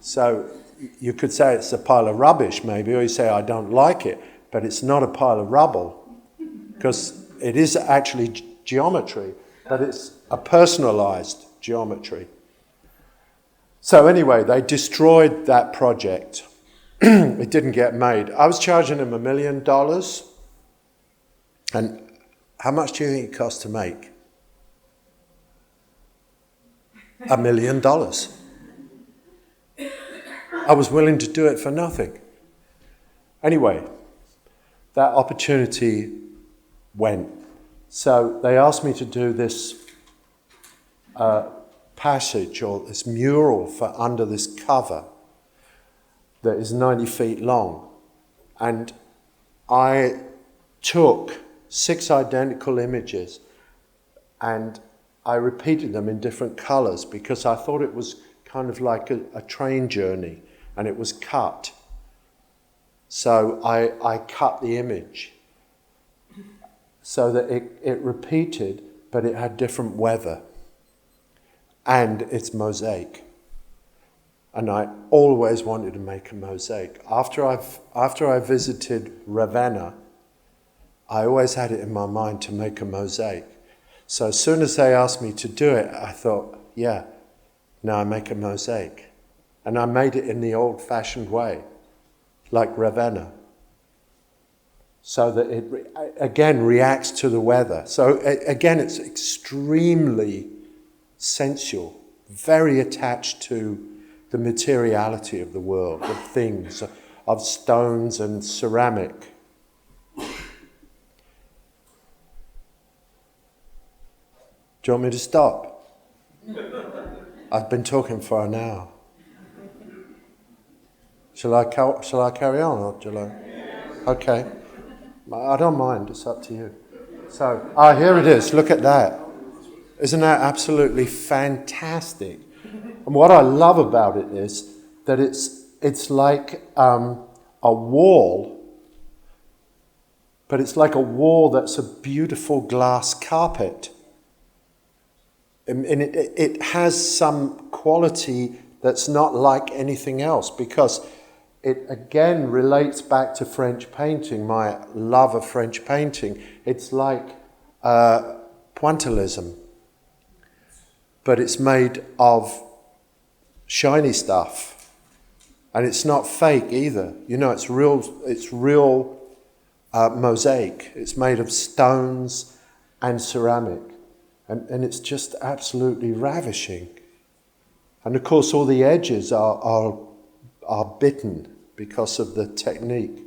Speaker 2: So you could say it's a pile of rubbish maybe, or you say I don't like it, but it's not a pile of rubble because it is actually geometry, but it's a personalised geometry. So anyway, they destroyed that project. It didn't get made. I was charging them $1 million. And how much do you think it cost to make? $1 million. I was willing to do it for nothing. Anyway, that opportunity went. So they asked me to do this passage or this mural for under this cover that is 90 feet long. And I took 6 identical images and I repeated them in different colours because I thought it was kind of like a train journey and it was cut. So I cut the image so that it repeated, but it had different weather. And it's mosaic. And I always wanted to make a mosaic. After I visited Ravenna, I always had it in my mind to make a mosaic. So as soon as they asked me to do it, I thought, yeah, now I make a mosaic. And I made it in the old-fashioned way, like Ravenna, so that it, again, reacts to the weather. So again, it's extremely sensual, very attached to the materiality of the world, of things, of stones and ceramic. Do you want me to stop? I've been talking for an hour. Shall I carry on, or shall I? Okay. I don't mind, it's up to you. So, here it is, look at that. Isn't that absolutely fantastic? And what I love about it is that it's like a wall, but it's like a wall that's a beautiful glass carpet. And it has some quality that's not like anything else, because it again relates back to French painting, my love of French painting. It's like pointillism, but it's made of shiny stuff, and it's not fake either. You know, it's real mosaic. It's made of stones and ceramic, and it's just absolutely ravishing. And of course, all the edges are bitten because of the technique.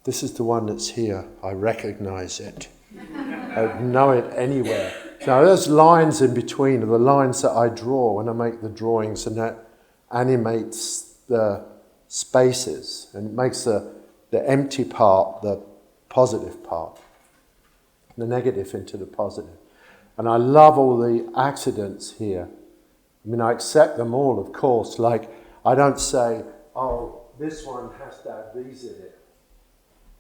Speaker 2: This is the one that's here. I recognize it. I know it anywhere. Now, there's lines in between, are the lines that I draw when I make the drawings, and that animates the spaces and makes the empty part the positive part, the negative into the positive. And I love all the accidents here. I mean, I accept them all, of course. Like, I don't say, oh, this one has to have these in it.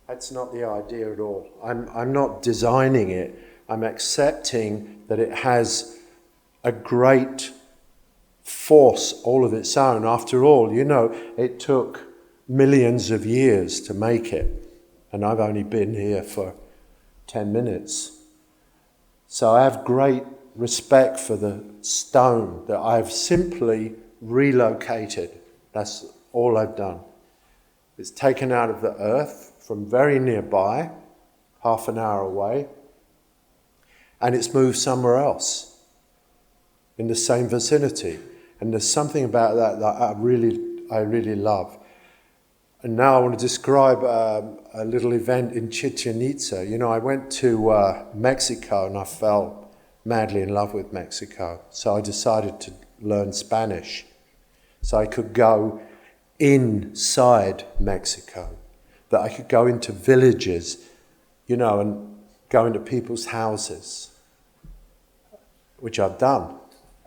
Speaker 2: That's not the idea at all. I'm not designing it. I'm accepting that it has a great force all of its own. After all, you know, it took millions of years to make it, and I've only been here for 10 minutes. So I have great respect for the stone that I've simply relocated. That's all I've done. It's taken out of the earth from very nearby, half an hour away, and it's moved somewhere else in the same vicinity. And there's something about that I really love. And now I want to describe a little event in Chichen Itza. You know, I went to Mexico and I fell madly in love with Mexico. So I decided to learn Spanish so I could go inside Mexico, that I could go into villages, you know, and go into people's houses, which I've done,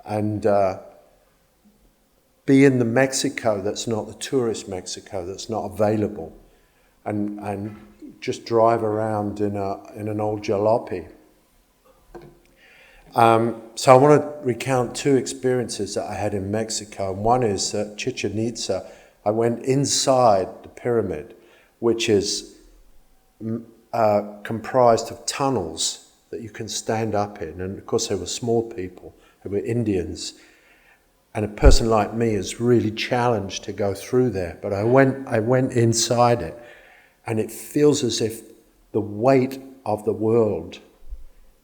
Speaker 2: and be in the Mexico that's not the tourist Mexico, that's not available, and just drive around in an old jalopy. So I want to recount two experiences that I had in Mexico. One is at Chichen Itza. I went inside the pyramid, which is comprised of tunnels that you can stand up in. And of course, they were small people, they were Indians. And a person like me is really challenged to go through there. But I went inside it, and it feels as if the weight of the world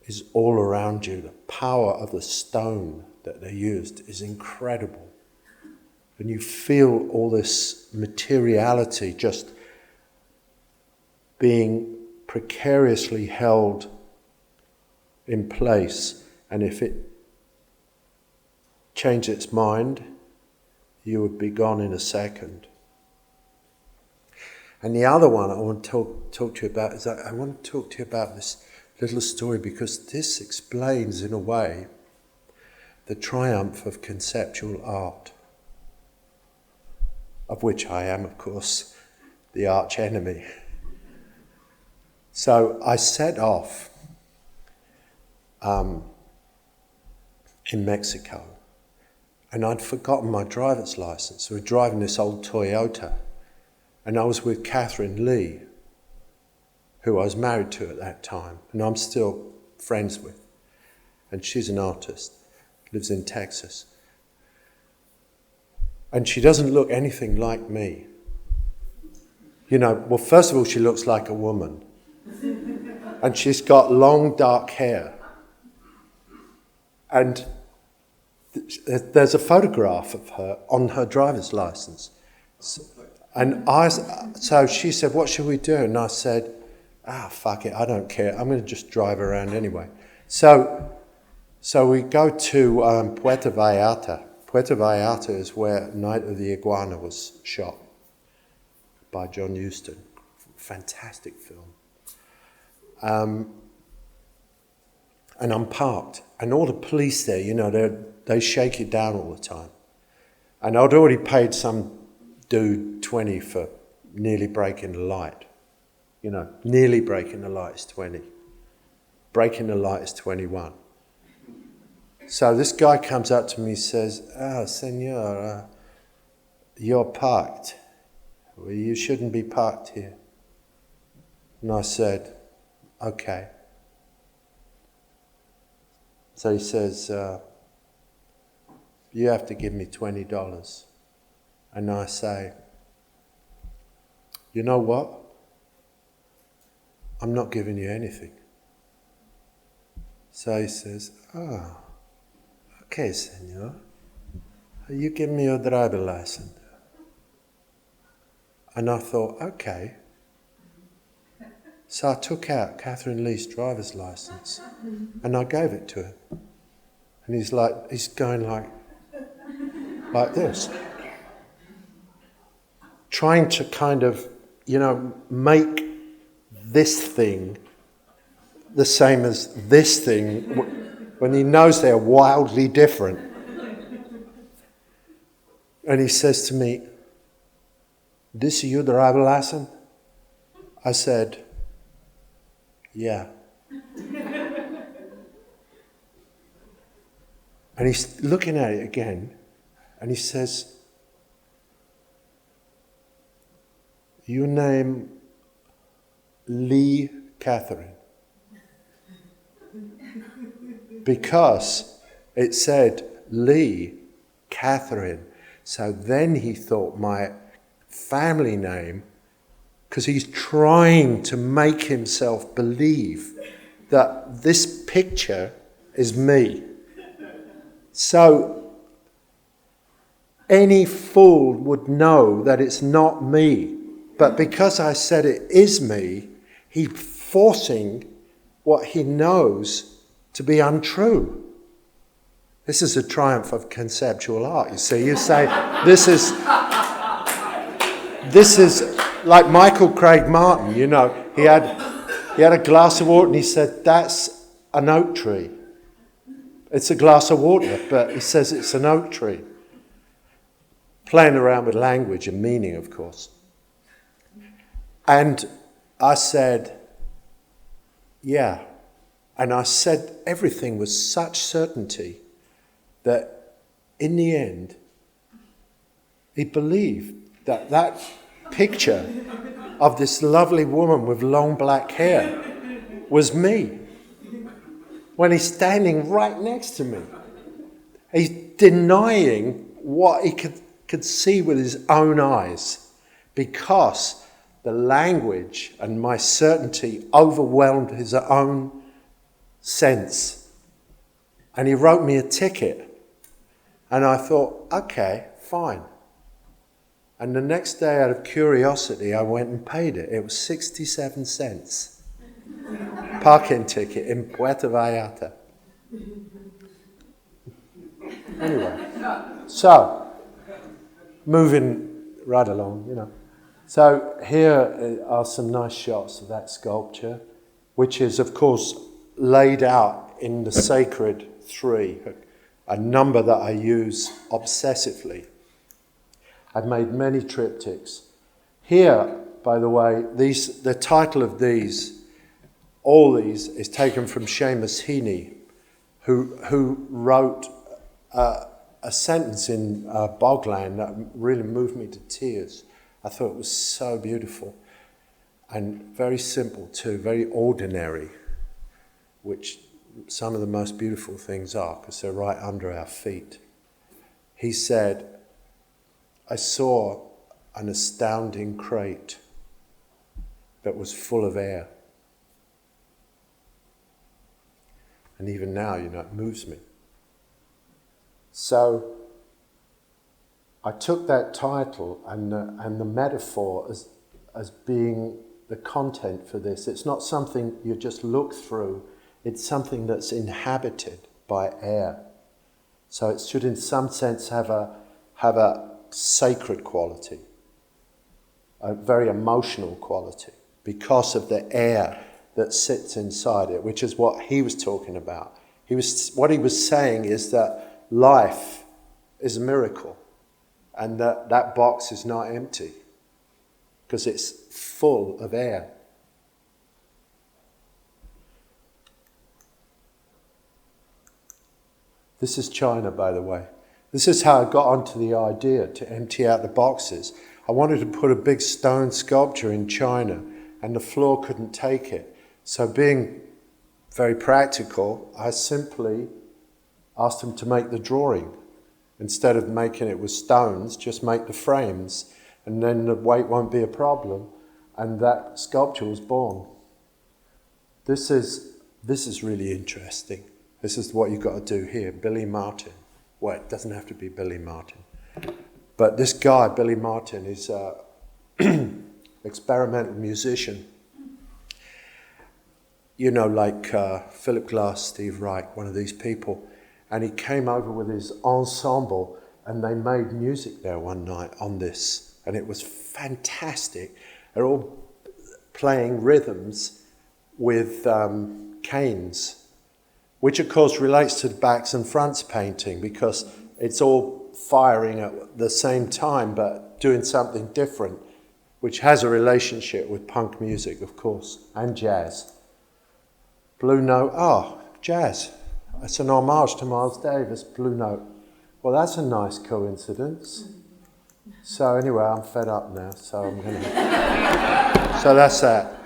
Speaker 2: is all around you. The power of the stone that they used is incredible. And you feel all this materiality just being precariously held in place. And if it changed its mind, you would be gone in a second. And the other one I want to talk to you about is that I want to talk to you about this little story, because this explains, in a way, the triumph of conceptual art, of which I am, of course, the arch enemy. So I set off in Mexico, and I'd forgotten my driver's license. We were driving this old Toyota, and I was with Catherine Lee, who I was married to at that time, and I'm still friends with. And she's an artist, lives in Texas. And she doesn't look anything like me. You know, well, first of all, she looks like a woman. And she's got long, dark hair. And there's a photograph of her on her driver's license. So she said, what should we do? And I said, fuck it, I don't care. I'm going to just drive around anyway. So we go to Puerto Vallarta. Puerto Vallarta is where Night of the Iguana was shot by John Huston. Fantastic film. And I'm parked. And all the police there, you know, they shake it down all the time. And I'd already paid some dude 20 for nearly breaking the light. You know, nearly breaking the light is 20. Breaking the light is 21. So this guy comes up to me and says, senor, you're parked. Well, you shouldn't be parked here. And I said, okay. So he says, you have to give me $20. And I say, you know what? I'm not giving you anything. So he says, okay, senor. You give me your driver license. And I thought, okay. So I took out Catherine Lee's driver's license and I gave it to him. And he's going like this. Trying to kind of, you know, make this thing the same as this thing when he knows they're wildly different. And he says to me, this is your driver license? I said, yeah. And he's looking at it again, and he says, your name Lee Catherine. Because it said Lee Catherine. So then he thought my family name, because he's trying to make himself believe that this picture is me. So any fool would know that it's not me. But because I said it is me, he's forcing what he knows to be untrue. This is a triumph of conceptual art, you see. You say, this is like Michael Craig Martin, you know. He had a glass of water and he said, that's an oak tree. It's a glass of water, but he says it's an oak tree. Playing around with language and meaning, of course. And I said, yeah. And I said everything with such certainty that in the end, he believed that that picture of this lovely woman with long black hair was me. When he's standing right next to me. He's denying what he could see with his own eyes because the language and my certainty overwhelmed his own sense. And he wrote me a ticket. And I thought, okay, fine. And the next day, out of curiosity, I went and paid it. It was 67 cents. Parking ticket in Puerto Vallarta. Anyway, so, moving right along, you know. So here are some nice shots of that sculpture, which is, of course, laid out in the sacred three, a number that I use obsessively. I've made many triptychs. Here, by the way, the title of all these, is taken from Seamus Heaney, who wrote a sentence in Bogland that really moved me to tears. I thought it was so beautiful and very simple too, very ordinary, which some of the most beautiful things are because they're right under our feet. He said, I saw an astounding crate that was full of air. And even now, you know, it moves me. So I took that title and the metaphor as being the content for this. It's not something you just look through. It's something that's inhabited by air. So it should in some sense have a sacred quality, a very emotional quality, because of the air that sits inside it, which is what he was talking about. What he was saying is that life is a miracle, and that box is not empty, because it's full of air. This is China, by the way. This is how I got onto the idea to empty out the boxes. I wanted to put a big stone sculpture in China, and the floor couldn't take it. So being very practical, I simply asked them to make the drawing. Instead of making it with stones, just make the frames, and then the weight won't be a problem. And that sculpture was born. This is really interesting. This is what you've got to do here. Billy Martin. Well, it doesn't have to be Billy Martin. But this guy, Billy Martin, is an experimental musician. You know, like Philip Glass, Steve Reich, one of these people. And he came over with his ensemble, and they made music there one night on this. And it was fantastic. They're all playing rhythms with canes, which of course relates to the Backson France painting, because it's all firing at the same time but doing something different, which has a relationship with punk music, of course, and jazz. Blue Note, jazz. It's an homage to Miles Davis, Blue Note. Well, that's a nice coincidence. So anyway, I'm fed up now, so I'm going to... So that's that.